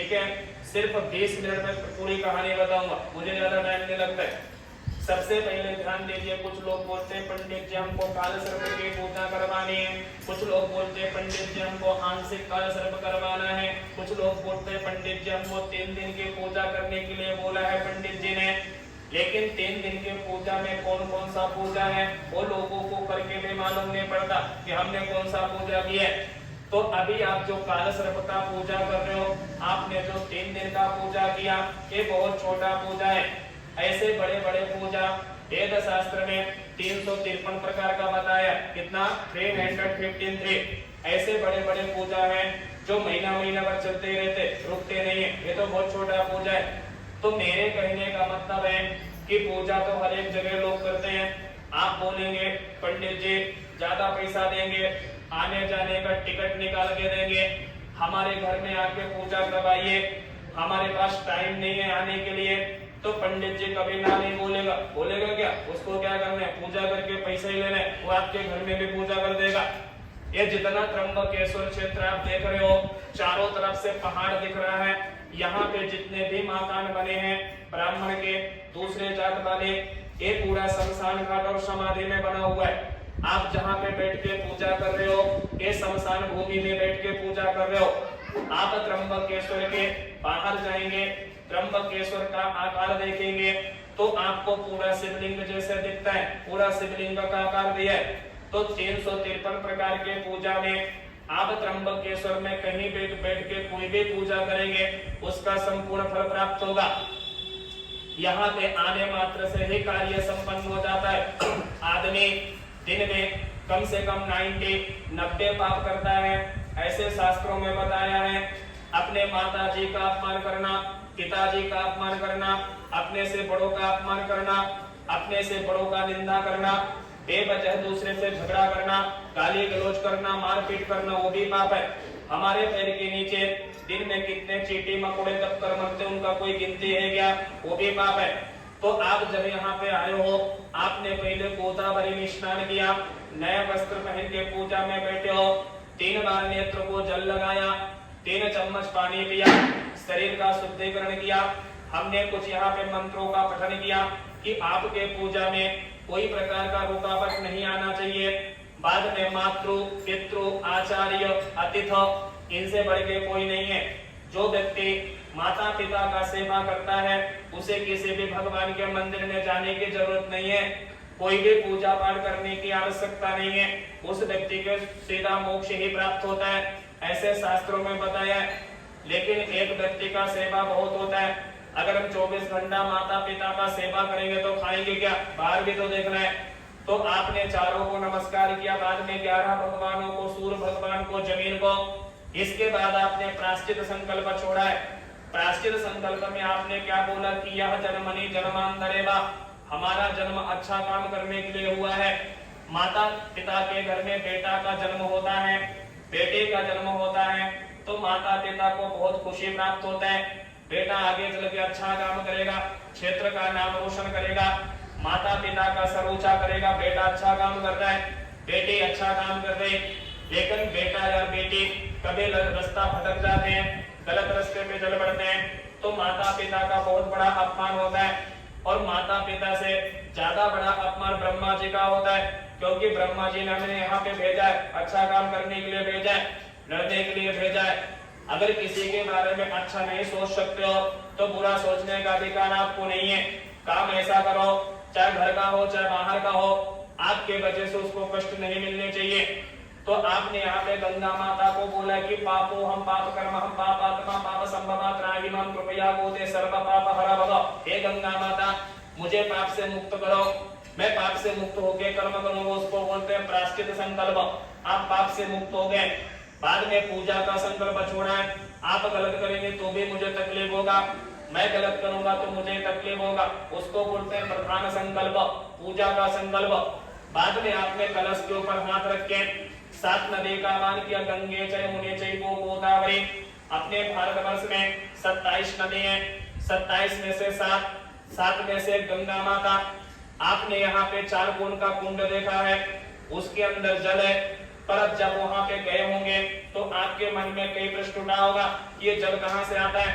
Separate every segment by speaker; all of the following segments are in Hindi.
Speaker 1: ठीक है, सिर्फ 20 मिनट में पूरी कहानी बताऊंगा, मुझे ज्यादा टाइम नहीं लगता है। सबसे पहले ध्यान दीजिए, कुछ लोग बोलते हैं पंडित जी हमको काल सर्प की पूजा करवानी है, कुछ लोग बोलते हैं पंडित जी हमको आंशिक काल सर्प करवाना है, कुछ लोग बोलते हैं पंडित जी हमको 3 दिन की पूजा करने के लिए बोला है पंडित जी ने। लेकिन 3 दिन की पूजा में कौन कौन सा पूजा है वो लोगों को करके भी मालूम नहीं पड़ता कि हमने कौन सा पूजा की है। तो अभी आप जो काल सर्प का पूजा कर रहे हो, आपने जो 3 दिन का पूजा किया, ये बहुत छोटा पूजा है। ऐसे बड़े बड़े पूजा वेद शास्त्र में 353 प्रकार का बताया, कितना 353। ऐसे बड़े बड़े पूजा हैं जो महीना महीना भर चलते रहते, रुकते नहीं है, ये तो बहुत छोटा पूजा है। तो मेरे कहने का मतलब है कि पूजा तो हर एक जगह लोग करते हैं। आप बोलेंगे पंडित जी ज्यादा पैसा देंगे, आने जाने का टिकट निकाल के देंगे, हमारे घर में आके पूजा करवाइए, हमारे पास टाइम नहीं है आने के लिए, तो पंडित जी कभी ना नहीं बोलेगा। बोलेगा क्या? उसको क्या करना है, पूजा करके पैसे ही लेना है, वो आपके घर में भी पूजा कर देगा। ये जितना त्र्यंबकेश्वर क्षेत्र आप देख रहे हो, चारों तरफ से पहाड़ दिख रहा है, यहाँ पे जितने भी मकान बने हैं ब्राह्मण के, दूसरे जात वाले, ये पूरा शमशान घाट और समाधि में बना हुआ है। आप जहाँ पे बैठ के पूजा कर रहे हो, ये शमशान भूमि में बैठ के पूजा कर रहे हो। आप त्र्यंबकेश्वर के बाहर जाएंगे, त्र्यंबकेश्वर का आकार देखेंगे तो आपको पूरा शिवलिंग जैसे दिखता है, पूरा शिवलिंग का आकार दिया है। तो 353 प्रकार के पूजा में आप त्र्यंबकेश्वर में कहीं भी बैठ के कोई भी पूजा करेंगे, उसका संपूर्ण फल प्राप्त होगा। यहाँ पे आने मात्र से ही कार्य संपन्न हो जाता है। आदमी दिन में कम से कम 90 पाप करता है, ऐसे शास्त्रों में बताया है। अपने माता जी का अपमान करना, पिताजी का अपमान करना, अपने से बड़ों का अपमान करना, अपने से बड़ों का निंदा करना, बेवजह दूसरे से झगड़ा करना, गाली गलौज करना, मारपीट करना, वो भी पाप है। हमारे पैर के नीचे दिन में कितने चींटी मकोड़े दबकर मरते, उनका कोई गिनती है क्या? वो भी पाप है। तो आप जब यहाँ पे आए हो, आपने पहले गोदावरी में स्नान किया, नया वस्त्र पहन के पूजा में बैठे हो, 3 बार नेत्र को जल लगाया, 3 चम्मच पानी पिया, शरीर का शुद्धिकरण किया। हमने कुछ यहाँ पे मंत्रों का पठन किया कि आपके पूजा में कोई प्रकार का रुकावट नहीं आना चाहिए। बाद में मातृ, पितृ, आचार्य, अतिथि, इनसे बढ़ के कोई नहीं है। जो व्यक्ति माता पिता का सेवा करता है, उसे किसी भी भगवान के मंदिर में जाने की जरूरत नहीं है, कोई भी पूजा पाठ करने की आवश्यकता नहीं है, उस व्यक्ति को सीधा मोक्ष ही प्राप्त होता है, ऐसे शास्त्रों में बताया है। लेकिन एक व्यक्ति का सेवा बहुत होता है। अगर हम 24 घंटा माता पिता का सेवा करेंगे तो खाएंगे क्या? बाहर भी तो देखना है। तो आपने चारों को नमस्कार किया, बाद में 11 भगवानों को, सूर्य भगवान को, जमीन को। इसके बाद आपने प्रायश्चित संकल्प छोड़ा है। प्रायश्चित संकल्प में आपने क्या बोला कि यह जन्मनि जन्मांतरेवा, हमारा जन्म अच्छा काम करने के लिए हुआ है। माता पिता के घर में बेटा का जन्म होता है, बेटे का जन्म होता है, तो माता पिता को बहुत खुशी प्राप्त होता है। बेटा आगे चल के अच्छा काम करेगा, क्षेत्र का नाम रोशन करेगा, माता पिता का सर ऊंचा करेगा। बेटा अच्छा काम कर रहा है, बेटी अच्छा काम कर रही, लेकिन बेटा या बेटी कभी रास्ता भटक जाते हैं, गलत रास्ते में चल पड़ते हैं, तो माता पिता का बहुत बड़ा अपमान होता है। और माता पिता से ज्यादा बड़ा अपमान ब्रह्मा जी का होता है, क्योंकि ब्रह्मा जी ने हमें यहाँ पे भेजा है, अच्छा काम करने के लिए भेजा है, लड़ने के लिए भेजा है। अगर किसी के बारे में अच्छा नहीं सोच सकते हो तो बुरा सोचने का अधिकार आपको नहीं है। काम ऐसा करो, चाहे घर का हो चाहे बाहर का हो, आपके वजह से उसको कष्ट नहीं मिलने चाहिए। तो आपने यहाँ पे गंगा माता को बोला कि पापो हम पाप कर्म हम पाप आत्मा पाप संभवा त्राहिमाम कृपया गोते सर्व पाप हरा भव। हे गंगा माता, मुझे पाप से मुक्त करो, मैं पाप से मुक्त होके कर्म करूंगा। उसको बोलते हैं प्रायश्चित संकल्प। आप पाप से मुक्त हो गए। बाद में पूजा का संकल्प छोड़ा है। आप गलत करेंगे तो भी मुझे तकलीफ होगा, मैं गलत करूंगा तो मुझे तकलीफ होगा, उसको बोलते हैं प्रधान संकल्प, पूजा का संकल्प। बाद में आपने कलश के ऊपर हाथ रख के 7 नदी का आह्वान किया, गंगे चय मुने चय गोदावरी। अपने भारतवर्ष में 27 नदी है, 27 में से 7 में से गंगा माता। आपने यहाँ पे 4 कोण का कुंड देखा है, उसके अंदर जल है, पर अब जब वहां पे गए होंगे तो आपके मन में कई प्रश्न उठा होगा, ये जल कहाँ से आता है,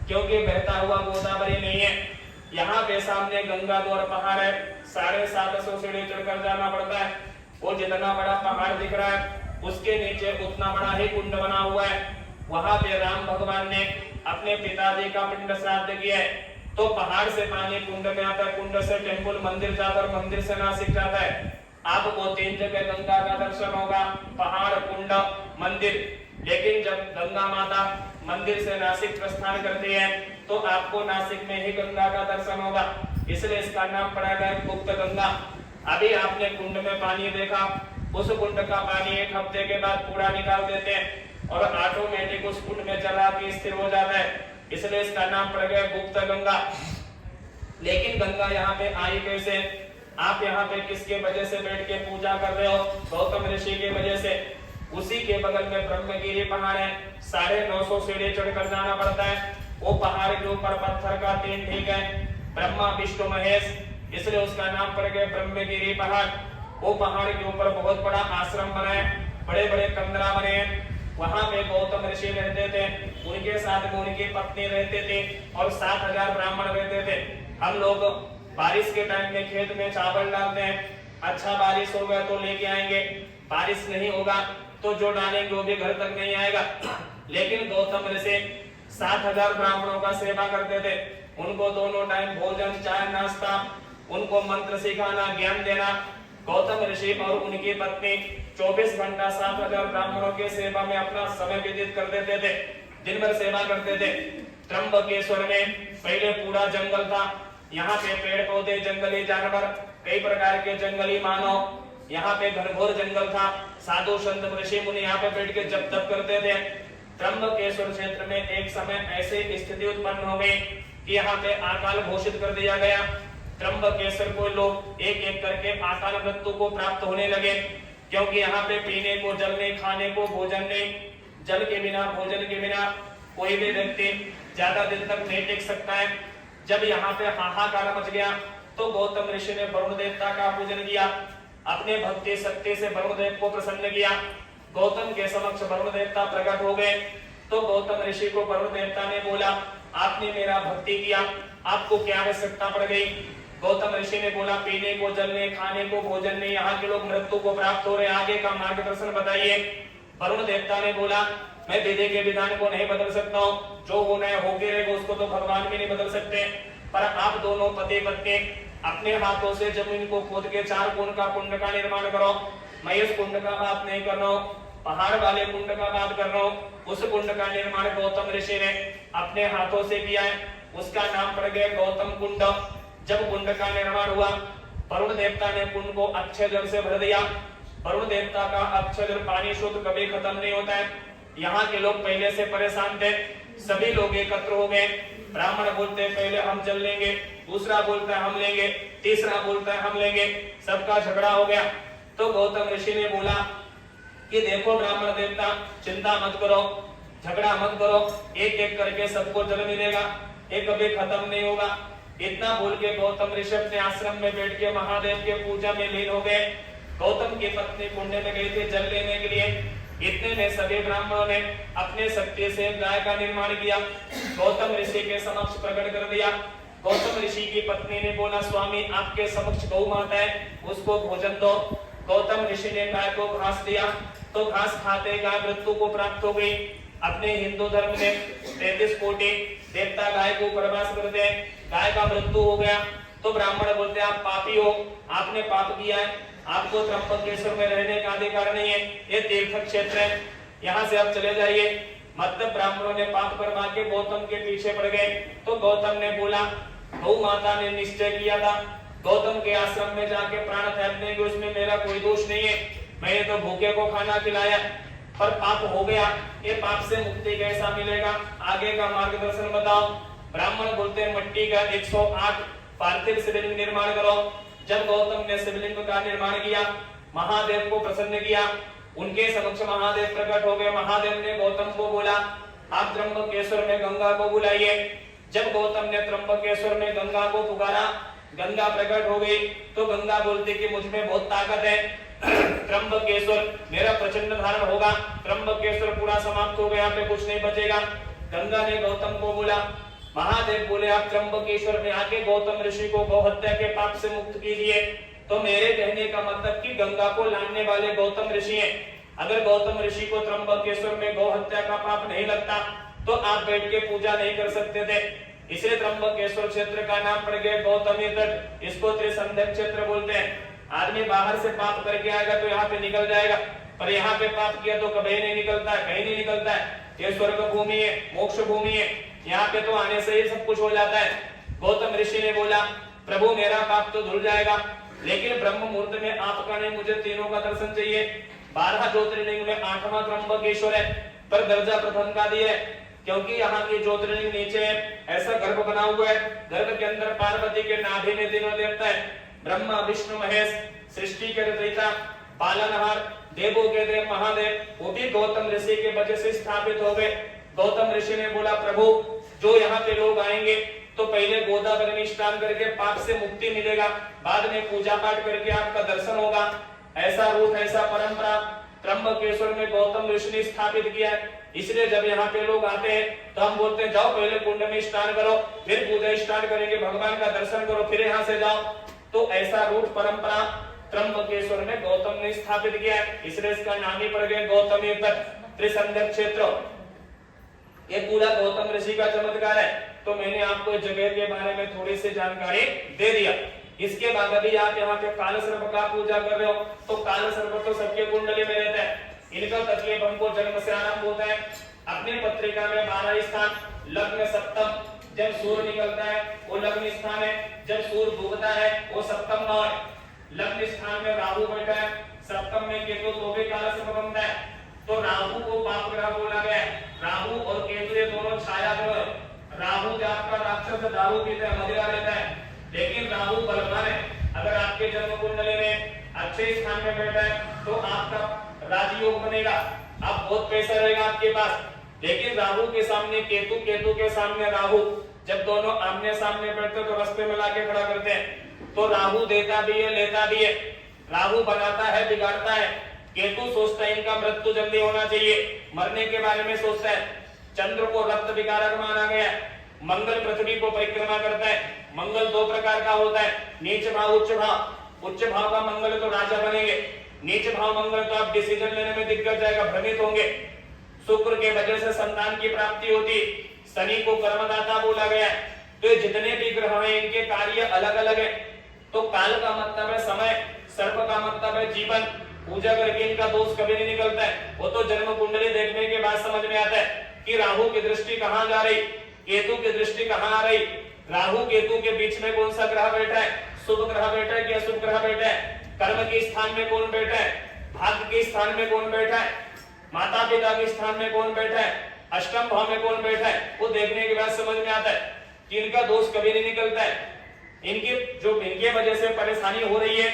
Speaker 1: क्योंकि बहता हुआ गोदावरी नहीं है। यहाँ पे सामने गंगा द्वार पहाड़ है, 750 सीढ़ी चढ़कर जाना पड़ता है। वो जितना बड़ा पहाड़ दिख रहा है उसके नीचे उतना बड़ा ही कुंड बना हुआ है। वहां पे राम भगवान ने अपने पिताजी का पिंड श्राद्ध किया है। तो पहाड़ से पानी कुंड में आता है, कुंड से टेम्पल मंदिर जाता है और मंदिर से नासिक जाता है। आपको 3 जगह गंगा का दर्शन होगा, पहाड़, कुंड, मंदिर। लेकिन जब गंगा माता मंदिर से नासिक प्रस्थान करती है तो आपको नासिक में ही गंगा का दर्शन होगा, इसलिए इसका नाम पड़ा गया गुप्त गंगा। अभी आपने कुंड में पानी देखा, उस कुंड का पानी 1 हफ्ते के बाद पूरा निकाल देते हैं और ऑटोमेटिक उस कुंड में जला के स्थिर हो जाता है, इसलिए इसका नाम पड़ गया गुप्त गंगा। लेकिन गंगा यहाँ पे आई कैसे? आप यहाँ पे किसके वजह से बैठ के पूजा कर रहे हो? गौतम ऋषि के वजह से। उसी के बगल में ब्रह्मगिरी पहाड़ है, 950 सीढ़ी चढ़कर जाना पड़ता है। वो पहाड़ के ऊपर पत्थर का 3 ठीक है, ब्रह्मा विष्णु महेश, इसलिए उसका नाम पड़ गया ब्रह्मगिरी पहाड़। वो पहाड़ के ऊपर बहुत बड़ा आश्रम बना है, बड़े बड़े कमरा बने हैं। वहां पे गौतम ऋषि रहते थे, उनके साथ में उनकी पत्नी रहते थे और 7000 ब्राह्मण रहते थे। हम लोग बारिश के टाइम में खेत में चावल डालते हैं, अच्छा बारिश होगा तो लेके आएंगे, बारिश नहीं होगा तो जो डालेंगे वो भी घर तक नहीं आएगा। लेकिन गौतम ऋषि 7000 ब्राह्मणों का सेवा करते थे, उनको दोनों टाइम भोजन, चाय, नाश्ता, उनको मंत्र सिखाना, ज्ञान देना। गौतम ऋषि और उनकी पत्नी 24 घंटा 7000 ब्राह्मणों के सेवा में अपना समय व्यतीत कर देते थे, दिन भर सेवा करते थे। त्र्यंबकेश्वर में पहले पूरा जंगल था, यहाँ पे पेड़ पौधे, जंगली जानवर, कई प्रकार के जंगली मानव, यहाँ पे घनघोर जंगल था। साधु संत ऋषि मुनि यहाँ पे बैठ के जप तप करते थे। त्र्यंबकेश्वर क्षेत्र में एक समय ऐसी स्थिति उत्पन्न हो गई कि यहाँ पे अकाल घोषित कर दिया गया। त्र्यंबकेश्वर को लोग एक एक करके अकाल मृत्यु को प्राप्त होने लगे, क्योंकि यहाँ पे पीने को जल नहीं, खाने को भोजन नहीं। जल के बिना, भोजन के बिना कोई भी व्यक्ति ज्यादा दिन तक नहीं टिक सकता है। जब यहाँ पे हाहाकार मच गया तो गौतम ऋषि ने वरुण देवता का पूजन किया, अपने भक्ति शक्ति से वरुण देव को प्रसन्न किया। गौतम के समक्ष वरुण देवता प्रकट हो गए तो गौतम ऋषि को वरुण देवता ने बोला, आपने मेरा भक्ति किया, आपको क्या आवश्यकता पड़ गई? गौतम ऋषि ने बोला, पीने को जल नहीं, खाने को भोजन नहीं, यहाँ के लोग मृत्यु को प्राप्त हो रहे हैं, आगे का मार्गदर्शन बताइए। वरुण देवता ने बोला, मैं विधि के विधान को नहीं बदल सकता हूँ, जो होना है होके रहेगा, उसको तो भगवान भी नहीं बदल सकते। पर आप दोनों पति पत्नी अपने हाथों से जमीन को खोद के 4 कोण का कुंड का निर्माण करो। मैं इस कुंड का बात नहीं कर रहा हूँ, पहाड़ वाले कुंड का बात कर रहा हूँ। उस कुंड का निर्माण गौतम ऋषि ने अपने हाथों से किया है, उसका नाम पड़ गया गौतम कुंड। जब कुंड का निर्माण हुआ, वरुण देवता ने कुंड को अक्षय जल से भर दिया। वरुण देवता का अक्षय जल पानी शुद्ध कभी खत्म नहीं होता है। यहाँ के लोग पहले से परेशान थे, सभी लोग एकत्र हो गए। ब्राह्मण बोलते हैं पहले हम जल लेंगे, दूसरा बोलता है हम लेंगे, तीसरा बोलता है हम लेंगे, सबका झगड़ा हो गया। तो गौतम ऋषि ने बोला कि देखो ब्राह्मण देवता, चिंता मत करो, झगड़ा मत करो, एक एक करके सबको जल मिलेगा, ये कभी खत्म नहीं होगा। इतना बोल के गौतम ऋषि अपने आश्रम में बैठ के महादेव के पूजा में लीन हो गए। गौतम की पत्नी कुंड में गई थी जल लेने के लिए। इतने में सभी ब्राह्मणों ने अपने शक्ति से गाय का निर्माण किया, गौतम ऋषि के समक्ष प्रकट कर दिया। गौतम ऋषि की पत्नी ने बोला, स्वामी आपके समक्ष गौ माता है, उसको भोजन दो। गौतम ऋषि ने गाय को घास दिया तो घास खाते गाय मृत्यु को प्राप्त हो गई। अपने हिंदू धर्म में 33 कोटि देवता गाय को प्रवास करते हैं, गाय का मृत्यु हो गया तो ब्राह्मण बोलते हैं आप पापी हो, आपने पाप किया है, आपको त्र्यंबकेश्वर में रहने का अधिकार नहीं है, ये तीर्थ क्षेत्र है, यहाँ से आप चले जाइए। मतलब ब्राह्मणों ने पाप करवा के गौतम के पीछे पड़ गए। तो गौतम ने बोला, गौ माता ने निश्चय किया था गौतम के आश्रम में जाके प्राण त्याग देंगे, उसमें मेरा कोई दोष नहीं है, मैंने तो भूखे को खाना खिलाया, पर पाप हो गया, ये पाप से मुक्ति कैसा मिलेगा, आगे का मार्गदर्शन बताओ। ब्राह्मण बोलते हैं मट्टी का 108 पार्थिव शिवलिंग निर्माण करो। जब गौतम ने शिवलिंग का निर्माण किया, महादेव को प्रसन्न किया, उनके समक्ष महादेव प्रकट हो गए। महादेव ने गौतम को बोला, आप त्र्यंबकेश्वर में गंगा को बुलाइए। जब गौतम ने त्र्यंबकेश्वर में गंगा को पुकारा, गंगा प्रकट हो गई। तो गंगा बोलती कि मुझ में बहुत ताकत है, त्र्यंबकेश्वर मेरा प्रचंड धारण होगा, त्र्यंबकेश्वर पूरा समाप्त हो गया, यहाँ पे कुछ नहीं बचेगा। गंगा ने गौतम को बोला, महादेव बोले आप त्र्यंबकेश्वर में आके गौतम ऋषि को गौ हत्या के पाप से मुक्त कीजिए। तो मेरे कहने का मतलब कि गंगा को लाने वाले गौतम ऋषि हैं। अगर गौतम ऋषि को त्र्यंबकेश्वर में गौ हत्या का पाप नहीं लगता तो आप बैठ के पूजा नहीं कर सकते थे। इसलिए त्र्यंबकेश्वर क्षेत्र का नाम पड़ गया गौतमी तट। इसको त्रिसंध्या क्षेत्र बोलते हैं। आदमी बाहर से पाप करके आएगा तो यहाँ पे निकल जाएगा, पर यहाँ पे पाप किया तो कभी नहीं निकलता है, कहीं नहीं निकलता है। ये स्वर्ग भूमि है, मोक्ष भूमि है, यहाँ पे तो आने से ही सब कुछ हो जाता है। गौतम ऋषि ने बोला प्रभु मेरा पाप तो धुल जाएगा, लेकिन ब्रह्म मुहूर्त में आपका नहीं, मुझे तीनों का दर्शन चाहिए। 12 ज्योतिर्लिंग में 8वां त्र्यंबकेश्वर है, पर दर्जा प्रथम का दिया है, क्योंकि यहाँ के ज्योतिर्लिंग नीचे है। ऐसा गर्भ बना हुआ है, गर्भ के अंदर पार्वती के नाभि में तीनों देवता है, ब्रह्मा विष्णु महेश, सृष्टि के रचयिता, पालनहार, देवों के देव महादेव, वो भी गौतम ऋषि के वजह से स्थापित हो गए। गौतम ऋषि ने बोला प्रभु जो यहाँ पे लोग आएंगे तो पहले गोदावरी में स्नान करके पाप से मुक्ति मिलेगा, बाद में पूजा पाठ करके आपका दर्शन होगा। ऐसा रूट, ऐसा परंपरा त्र्यंबकेश्वर में गौतम ऋषि ने स्थापित किया है। इसलिए जब यहाँ पे लोग आते हैं तो हम बोलते हैं जाओ पहले कुंड में स्नान करो, फिर पूजा स्टार्ट करेंगे, भगवान का दर्शन करो, फिर यहाँ से जाओ। तो ऐसा रूट परंपरा त्र्यंबकेश्वर में गौतम ने स्थापित किया है, इसलिए इसका नाम ही पड़ गया गौतमी तट, त्रिसंध्या क्षेत्र। ये पूरा गौतम ऋषि का चमत्कार है। तो मैंने आपको इस जगह के बारे में थोड़ी सी जानकारी दे दिया। इसके बाद अभी आप यहाँ पे काल सर्प का पूजा कर रहे हो, तो काल सर्प तो सबके कुंडली में रहता है। इनका तकलीफ हमको जन्म से आरंभ होता है। अपनी पत्रिका में 12 स्थान, लग्न सप्तम, जब सूर्य निकलता है वो लग्न स्थान है, जब सूर्य डूबता है वो सप्तम भाव है। लग्न स्थान में राहु बैठा है, सप्तम में केतु, तो भी काल सर्प बनता है। तो राहु को पाप ग्रह बोला गया है। राहु और केतु ये दोनों छाया ग्रह है। राहु जो आपका राक्षस दारू पीता है, मदिरा लेता है, लेकिन राहु बलवान है। अगर आपके जन्म कुंडली में अच्छे स्थान में बैठा है तो आपका राजयोग बनेगा, आप बहुत पैसा रहेगा आपके पास। लेकिन राहु के सामने केतु, केतु के सामने राहु, जब दोनों आमने सामने बैठते तो रास्ते में लाके खड़ा करते हैं। तो राहु देता भी है, लेता भी है। राहु बनाता है, बिगाड़ता है। केतु सोचता है इनका मृत्यु जल्दी होना चाहिए, मरने के बारे में सोचता है। चंद्र को रक्त विकारक माना गया। मंगल पृथ्वी को परिक्रमा करता है। मंगल 2 प्रकार का होता है, नीच भाव, उच्च भाव। उच्च भाव का मंगल तो राजा बनेंगे, नीच भाव मंगल तो आप डिसीजन लेने में दिक्कत जाएगा, भ्रमित होंगे। शुक्र के वजह से संतान की प्राप्ति होती। शनि को कर्मदाता बोला गया। तो ये जितने भी ग्रह हैं इनके कार्य अलग अलग है। तो काल का मतलब है समय, सर्प का मतलब है जीवन। पूजा करके इनका दोष कभी नहीं निकलता है। वो तो जन्म कुंडली देखने के बाद समझ में आता है कि राहु की दृष्टि कहाँ जा रही, केतु की दृष्टि कहाँ आ रही, राहु केतु के बीच में कौन सा ग्रह बैठा है, शुभ ग्रह बैठा है कि अशुभ ग्रह बैठा है, कर्म के स्थान में कौन बैठा है, भाग्य के स्थान में कौन बैठा है, माता पिता के स्थान में कौन बैठा है, अष्टम भाव में कौन बैठा है। वो देखने के बाद समझ में आता है कि इनका दोष कभी नहीं निकलता है। इनके वजह से परेशानी हो रही है,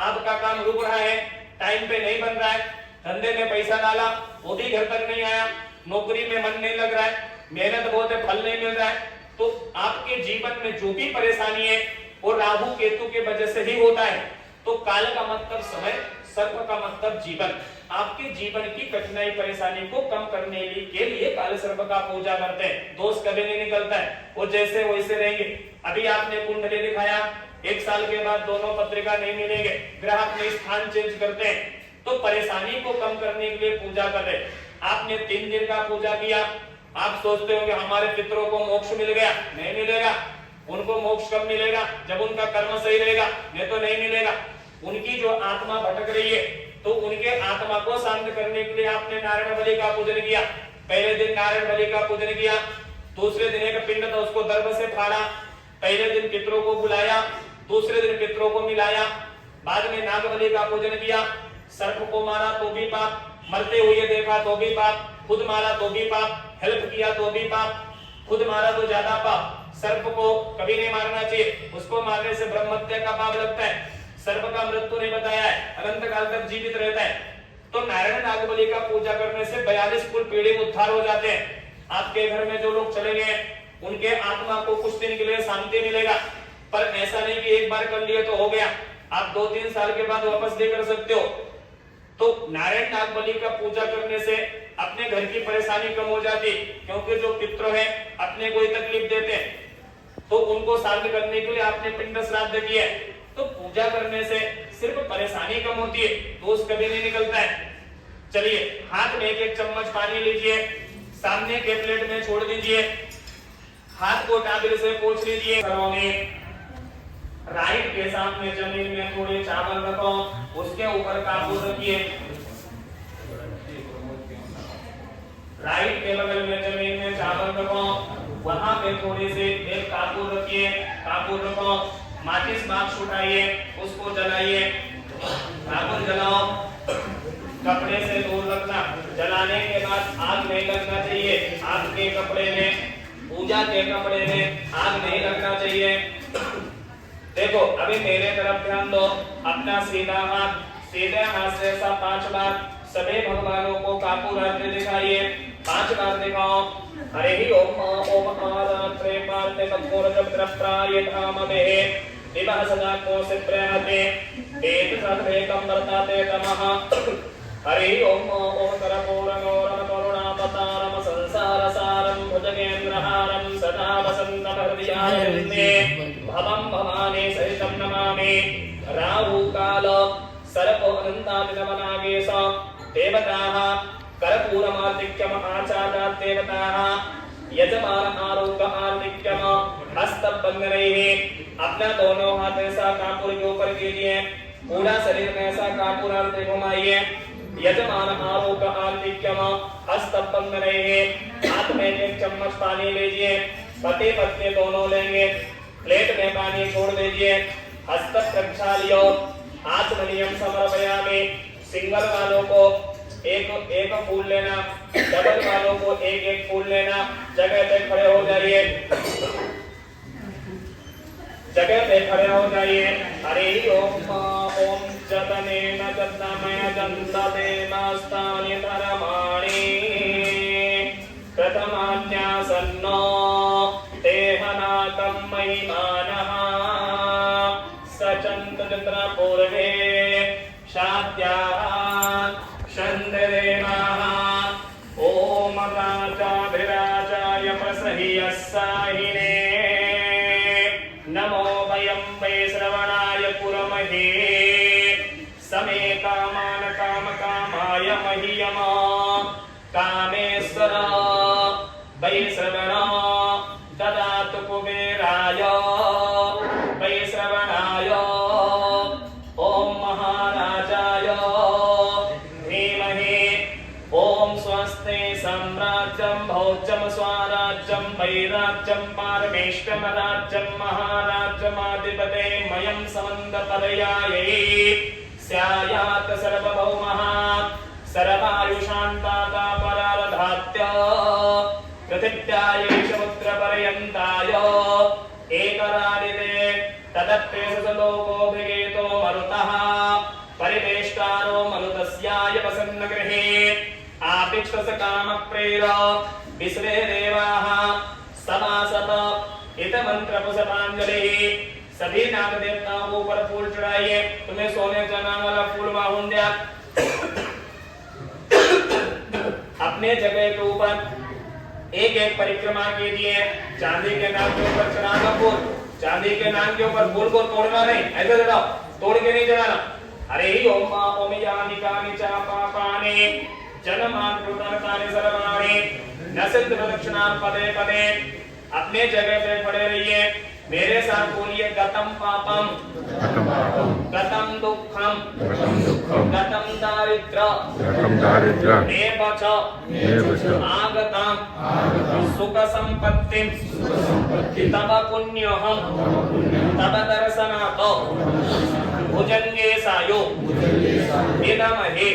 Speaker 1: आपका काम रुक रहा है, टाइम पे नहीं बन रहा है, धंधे में पैसा डाला वो भी घर तक नहीं आया, नौकरी में मन नहीं लग रहा है, मेहनत बहुत है, फल नहीं मिल रहा है। तो आपके जीवन में जो भी परेशानी है वो राहु केतु के वजह से ही होता है। तो काल का मतलब समय, सर्प का मतलब जीवन। आपके जीवन की कठिनाई परेशानी को कम करने के लिए काल सर्प का पूजा करते हैं। दोष कभी नहीं निकलता है, वो जैसे वैसे रहेंगे। अभी आपने कुंडली दिखाया, 1 साल के बाद दोनों पत्रिका नहीं मिलेंगे, ग्रह अपने स्थान चेंज करते हैं। तो परेशानी को कम करने के लिए पूजा कर रहे। आपने 3 दिन का पूजा किया, आप सोचते होंगे हमारे पितरों को मोक्ष मिल गया, नहीं मिलेगा। उनको मोक्ष कब मिलेगा, जब उनका कर्म सही रहेगा, नहीं तो नहीं मिलेगा। उनकी जो आत्मा भटक रही है तो उनके आत्मा को शांत करने के लिए आपने नारायण बलि का पूजन किया। पहले दिन नारायण बलि का पूजन किया, दूसरे दिन एक पिंड था उसको दर्भ से फाड़ा, पहले दिन पितरों को बुलाया, दूसरे दिन पितरों को मिलाया, बाद में नाग बलि का पूजन किया। सर्प को मारा तो भी पाप, मरते हुए देखा तो भी पाप, खुद मारा तो भी पाप, हेल्प किया तो भी पाप, खुद मारा तो ज्यादा पाप। सर्प को कभी नहीं मारना चाहिए, उसको मारने से ब्रह्म हत्या का पाप लगता है। सर्प का मृत्यु नहीं बताया है, अनंत काल तक जीवित रहता है। तो नारायण नागबली का पूजा करने से 42 कुल पीढ़ी उद्धार हो जाते हैं। आपके घर में जो लोग चले गए उनके आत्मा को कुछ दिन के लिए शांति मिलेगा, पर ऐसा नहीं कि एक बार कर लिए तो हो गया, आप 2-3 साल के बाद वापस भी कर सकते हो। तो नारायण नागबली का पूजा करने से अपने घर की परेशानी कम हो जाती, क्योंकि जो पितृ हैं अपने कोई तकलीफ देते हैं तो उनको शांत करने के लिए आपने पिंड श्राद्ध किया, तो पूजा करने से सिर्फ परेशानी कम होती है, दोष कभी नहीं निकलता है। चलिए हाथ में एक चम्मच पानी लीजिए, सामने के प्लेट में छोड़ दीजिए, हाथ को टाबिल से पोंछ लीजिए। राइट के सामने जमीन में थोड़े चावल रखो, उसके ऊपर कापूर रखिए। राइट के बगल में जमीन में चावल रखो, वहां पे थोड़ी सी एक कापूर रखिए, कापूर रखो, माचिस बाक्स उठाइए, उसको जलाइए, कापूर जलाओ, कपड़े से दूर रखना। जलाने के बाद आग नहीं लगना चाहिए, आग के कपड़े में, पूजा के कपड़े में आग नहीं लगना चाहिए। देखो अभी मेरे तरफ ध्यान दो, अपना सीधा हाथ, सीधे हाथ से ऐसा 5 बार सभी भगवानों को कापूर आरती दिखाइए, 5 बार दिखाओ। हरि ओम ओम आरात्रे पार्ते कपूर जप्त्राय धामवे दिवह सदा को से प्रहते वेद सर्वे कम वर्ताते तमः। हरि ओम ओम करपूर गौरम करुणावतारम संसार सारम भुजगेन्द्रहारम सदा वसंतम हृदयारण्ये भवम भवानी सहितं नमामि। राहु काल सर्प अनंतादिनमनागेश देवताः कर्पूरमादिक्यम आचार्यात् देवताः यजमान आरोग्य आर्दिक्यम हस्तबंधनैः। अपना दोनों हाथ ऐसा कापूर के ऊपर कीजिए, पूरा शरीर में ऐसा कापूर आरती घुमाइए। यजमान आरोग्य आर्दिक्यम हस्तबंधनैः। हाथ में एक चम्मच पानी लीजिए, पति पत्नी दोनों लेंगे, प्लेट में पानी छोड़ दीजिए, हस्त प्रक्षाल्यो आचमनीयम समर्पयामि। सिंगल वालों को एक एक फूल लेना, डबल वालों को एक एक फूल लेना। जगह पे खड़े हो जाइए, जगह पे खड़े हो जाइए। हरि ओम ओम जतनेन जतमय जन्तदेवास्तानि धर्माणि प्रथमान्यासन्नो देहनाकं महिमानः सचन्तत्र पूर्वे शाद्याः शन्ददेवाः। ओम राजाधिराजाय प्रसह्यस्साहिने नमो वयं वै श्रवणाय कुर्महे समे कामान कामकामाय मह्यम कामेश्वर वै श्रवण ददातु कुबेराय वै श्रवणाय ओम महाराजाय धीमहि। ओम स्वस्ति साम्राज्यं भौज्यं स्वराज्यं वैराज्यं पारमेष्टमराज्यं महाराज्यमाधिपते मयं समन्तपर्यायै स्यायात् सर्वभौमः सर्वायुषान्ताता परार्धात्य पृथिव्यायैष पुत्रपर्यन्ताय एकरारिते तदप्येषलोकोऽभिगेतो मरुतः परिवेष्टारो मरुतस्याय वसन्नगृहे आपिक्षसकामप्रेर विश्वे देवाः समासत इत मंत्रपुष्पांजलि। सभी नाग देवताओं को ऊपर फूल चढ़ाइए। तुम्हें सोने चांदी वाला फूल वाहुन दिया। अपने जगह के ऊपर एक एक परिक्रमा कीजिए। चांदी के नाग के ऊपर चढ़ाना फूल, चांदी के नाग के ऊपर फूल को तोड़ना नहीं, ऐसे चढ़ाओ, तोड़ के नहीं चढ़ाना। हरि ओम ओम यानि कानि च पापानि जन्मान् कृतानि सर्वाणि न सिद्ध प्रदक्षिणां पदे पदे। अपने जगह पे खड़े रहिए, मेरे साथ बोलिए गतम पापम गतम दुखम गतम दारिद्र्य नेवच आगतम सुख संपत्तिं तव पुण्यहं तव दर्शनात् भुजंगे सायो विदमहे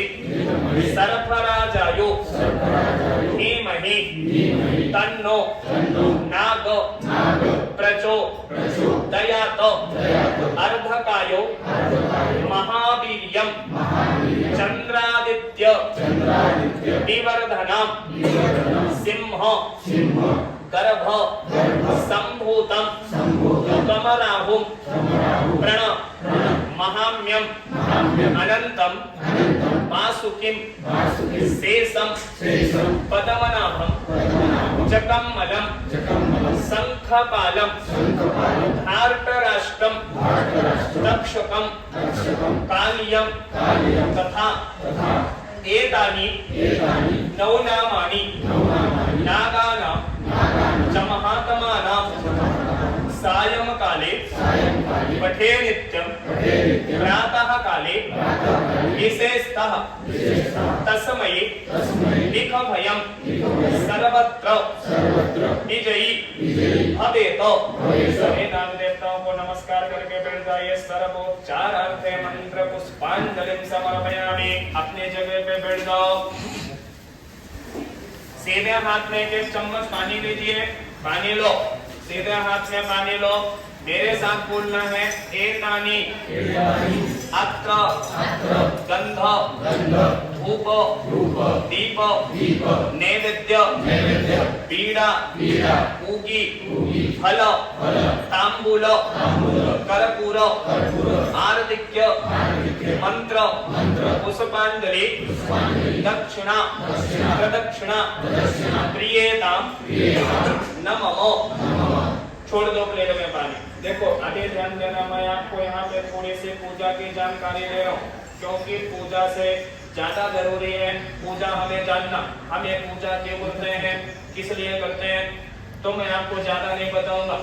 Speaker 1: सर्पराजायो धीमहि तन्नो नाग प्रचोदयात् अर्धकायो महावीर्यं चंद्रादित्य विवर्धनम् सिंह गर्भ संभूतं कमराहुं प्रण महाम्यं अनंतं वासुकिं शेषम पद्मनाभं जकम्मलं शंखपालं धार्तराष्ट्रं तक्षकं कालियं तथा एतानि नवनामानि नागानां च महात्मानां सायंकाले पठे नित्यं प्रातः काले विशेषतः तस्मै लिखभयं सर्वत्र विजयी भवेत। सभी नाग देवताओं को नमस्कार करके बैठ जाइए। सर्वोच्चारार्थे मंत्र पुष्पांजलि समर्पयामि। अपने जगह पे बैठ जाओ। सीधे हाथ में एक चम्मच पानी लीजिए, पानी लो। सीधे हाथ में पानी लो। मेरे साथ बोलना है एतानि अत्र गंध धूप दीप नैवेद्य पीड़ा पूगी फल तांबूल कर्पूर आरतिक्य मंत्र पुष्पांजलि दक्षिणा प्रदक्षिणा प्रियेताम नमो। छोड़ दो प्लेट में पानी। देखो आगे ध्यान देना, मैं आपको यहाँ पे थोड़ी सी पूजा की जानकारी दे रहा हूँ, क्योंकि पूजा से ज्यादा जरूरी है पूजा हमें जानना। हमें पूजा क्यों करते हैं, किस लिए करते हैं, तो मैं आपको ज्यादा नहीं बताऊंगा।